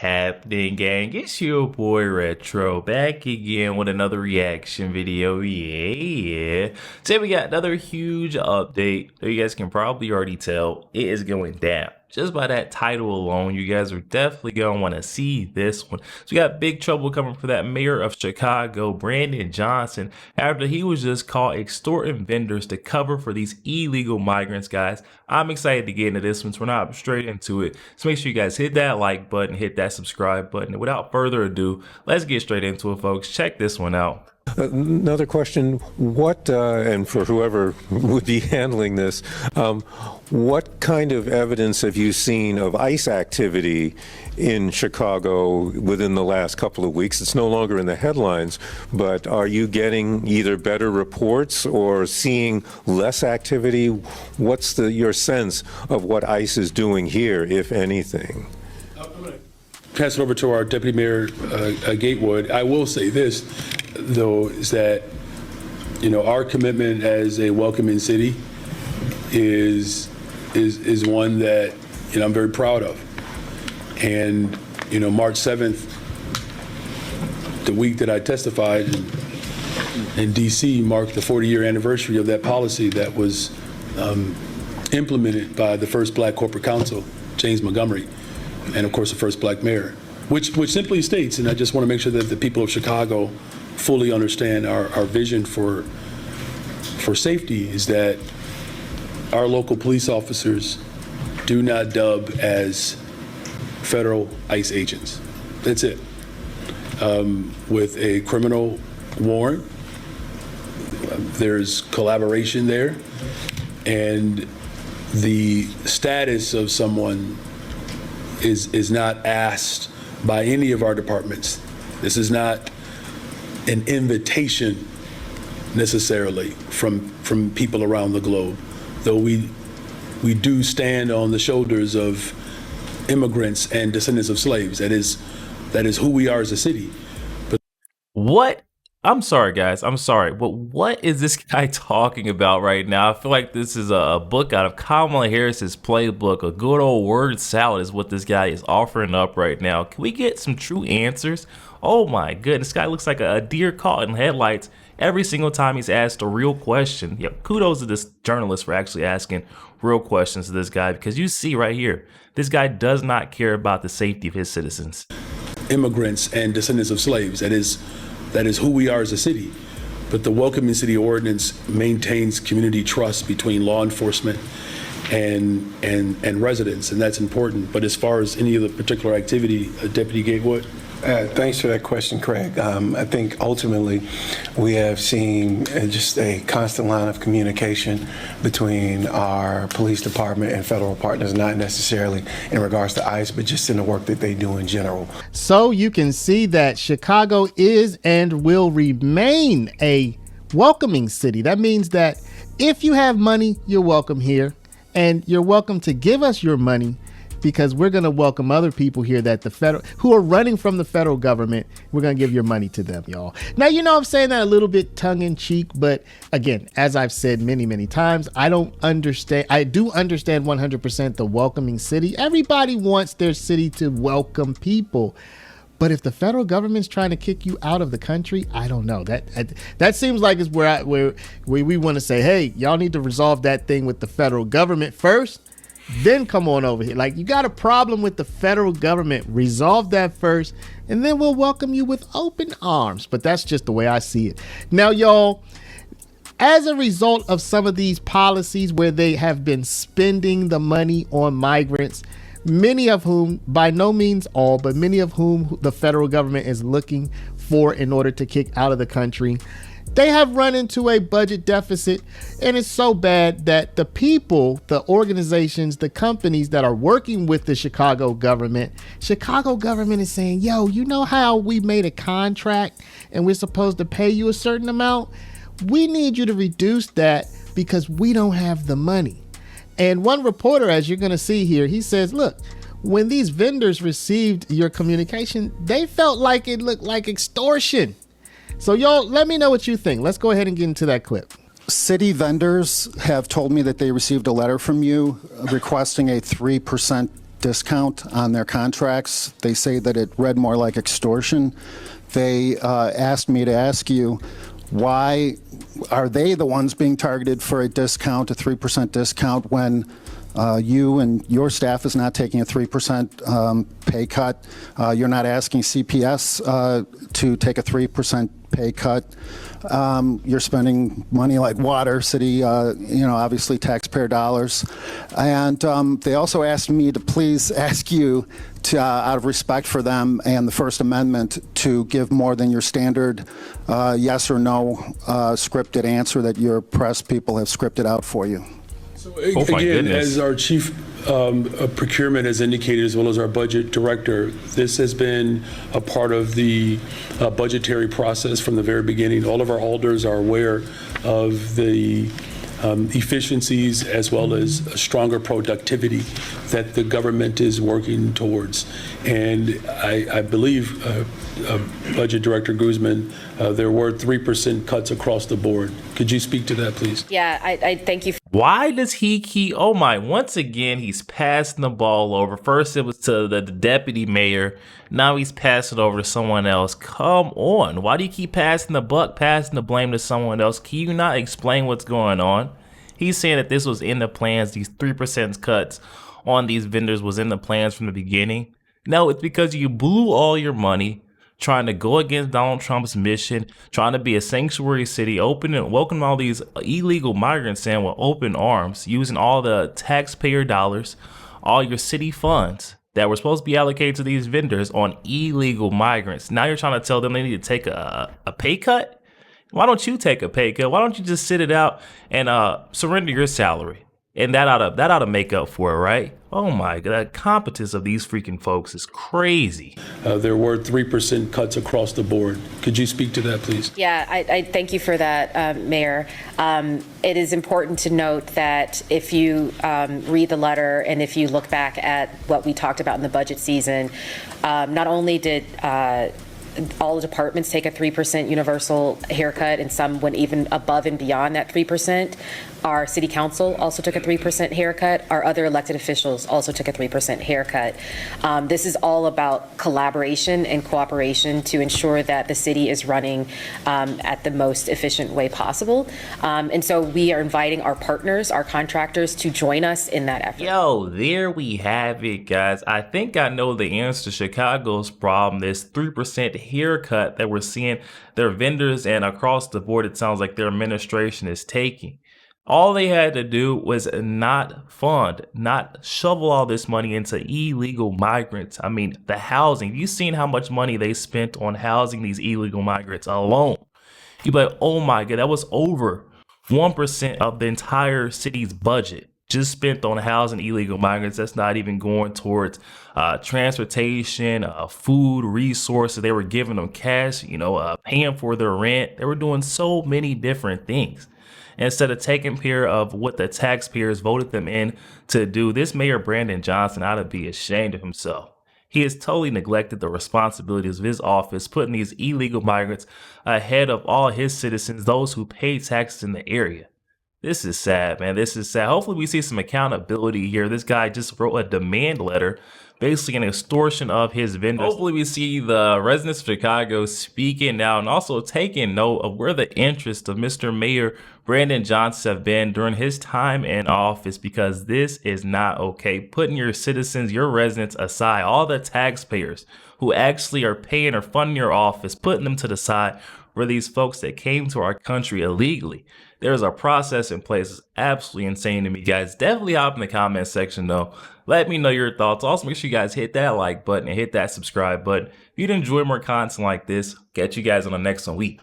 happening, gang? It's your boy Retro back again with another reaction video. Yeah. Today we got another huge update. You guys can probably already tell it is going down. Just by that title alone, you guys are definitely going to want to see this one. So we got big trouble coming for that mayor of Chicago, Brandon Johnson, after he was just caught extorting vendors to cover for these illegal migrants, guys. I'm excited to get into this one, so we're not straight into it. So make sure you guys hit that like button, hit that subscribe button. And without further ado, let's get straight into it, folks. Check this one out. Another question, what, and for whoever would be handling this, what kind of evidence have you seen of ICE activity in Chicago within the last couple of weeks? It's no longer in the headlines, but are you getting either better reports or seeing less activity? What's your sense of what ICE is doing here, if anything? Pass it over to our Deputy Mayor Gatewood. I will say this, though, is that, you know, our commitment as a welcoming city is one that, you know, I'm very proud of. And, you know, March 7th, the week that I testified in D.C., marked the 40-year anniversary of that policy that was implemented by the first Black Corporate Counsel, James Montgomery, and of course the first Black mayor, which simply states, and I just want to make sure that the people of Chicago fully understand our vision for safety, is that our local police officers do not dub as federal ICE agents. That's it. With a criminal warrant, there's collaboration there, and the status of someone is not asked by any of our departments. This is not an invitation necessarily from people around the globe, though we do stand on the shoulders of immigrants and descendants of slaves. That is who we are as a city. But what? I'm sorry, guys. I'm sorry. But what is this guy talking about right now? I feel like this is a book out of Kamala Harris's playbook. A good old word salad is what this guy is offering up right now. Can we get some true answers? Oh my goodness. This guy looks like a deer caught in headlights every single time he's asked a real question. Yep. Kudos to this journalist for actually asking real questions to this guy, because you see right here, this guy does not care about the safety of his citizens. Immigrants and descendants of slaves. That is who we are as a city. But the Welcoming City Ordinance maintains community trust between law enforcement and residents, and that's important. But as far as any of the particular activity, Deputy Gatewood? Thanks for that question, Craig. I think ultimately we have seen just a constant line of communication between our police department and federal partners, not necessarily in regards to ICE, but just in the work that they do in general. So you can see that Chicago is and will remain a welcoming city. That means that if you have money, you're welcome here, and you're welcome to give us your money, because we're going to welcome other people here that who are running from the federal government. We're going to give your money to them, y'all. Now, you know, I'm saying that a little bit tongue in cheek, but again, as I've said many, many times, I do understand 100% the welcoming city. Everybody wants their city to welcome people. But if the federal government's trying to kick you out of the country, I don't know. That seems like it's where we want to say, hey, y'all need to resolve that thing with the federal government first, then come on over here. Like, you got a problem with the federal government, resolve that first, and then we'll welcome you with open arms. But that's just the way I see it. Now, y'all, as a result of some of these policies where they have been spending the money on migrants, many of whom, by no means all, but many of whom the federal government is looking for in order to kick out of the country, they have run into a budget deficit, and it's so bad that the people, the organizations, the companies that are working with the Chicago government is saying, yo, you know how we made a contract and we're supposed to pay you a certain amount? We need you to reduce that because we don't have the money. And one reporter, as you're going to see here, he says, look, when these vendors received your communication, they felt like it looked like extortion. So y'all, let me know what you think. Let's go ahead and get into that clip. City vendors have told me that they received a letter from you requesting a 3% discount on their contracts. They say that it read more like extortion. They asked me to ask you, why are they the ones being targeted for a discount, a 3% discount, when you and your staff is not taking a 3% pay cut? You're not asking CPS to take a 3% pay cut. You're spending money like water, city, obviously taxpayer dollars. And they also asked me to please ask you to, out of respect for them and the First Amendment, to give more than your standard yes or no scripted answer that your press people have scripted out for you. So Oh, my again, goodness. as our chief of procurement has indicated, as well as our budget director, this has been a part of the budgetary process from the very beginning. All of our alders are aware of the efficiencies as well as a stronger productivity that the government is working towards. And I believe, Budget Director Guzman, there were 3% cuts across the board. Could you speak to that, please? Yeah, I thank you. Why does he keep, oh my, once again, he's passing the ball over. First it was to the deputy mayor. Now he's passing over to someone else. Come on. Why do you keep passing the buck, passing the blame to someone else? Can you not explain what's going on? He's saying that this was in the plans. These 3% cuts on these vendors was in the plans from the beginning. No, it's because you blew all your money trying to go against Donald Trump's mission, trying to be a sanctuary city, open and welcome all these illegal migrants in with open arms, using all the taxpayer dollars, all your city funds that were supposed to be allocated to these vendors on illegal migrants. Now you're trying to tell them they need to take a pay cut? Why don't you take a pay cut? Why don't you just sit it out and surrender your salary? And that ought to make up for it, right? Oh my God, the competence of these freaking folks is crazy. There were 3% cuts across the board. Could you speak to that, please? Yeah, I thank you for that, Mayor. It is important to note that if you read the letter and if you look back at what we talked about in the budget season, not only did all the departments take a 3% universal haircut, and some went even above and beyond that 3%. Our city council also took a 3% haircut. Our other elected officials also took a 3% haircut. This is all about collaboration and cooperation to ensure that the city is running at the most efficient way possible. And so we are inviting our partners, our contractors, to join us in that effort. Yo, there we have it, guys. I think I know the answer to Chicago's problem, this 3% haircut that we're seeing their vendors and across the board, it sounds like their administration is taking. All they had to do was not shovel all this money into illegal migrants. I mean, the housing. You've seen how much money they spent on housing these illegal migrants alone. You'd be like, oh my God, that was over 1% of the entire city's budget just spent on housing illegal migrants. That's not even going towards transportation, food, resources. They were giving them cash, paying for their rent. They were doing so many different things. Instead of taking care of what the taxpayers voted them in to do, this Mayor Brandon Johnson ought to be ashamed of himself. He has totally neglected the responsibilities of his office, putting these illegal migrants ahead of all his citizens, those who pay taxes in the area. This is sad, man. This is sad. Hopefully we see some accountability here. This guy just wrote a demand letter, basically an extortion of his vendors. Hopefully we see the residents of Chicago speaking out and also taking note of where the interests of Mr. Mayor Brandon Johnson have been during his time in office, because this is not okay. Putting your citizens, your residents aside, all the taxpayers who actually are paying or funding your office, putting them to the side for these folks that came to our country illegally. There's a process in place. It's absolutely insane to me, guys. Definitely hop in the comment section, though. Let me know your thoughts. Also, make sure you guys hit that like button and hit that subscribe button. If you'd enjoy more content like this, catch you guys on the next one.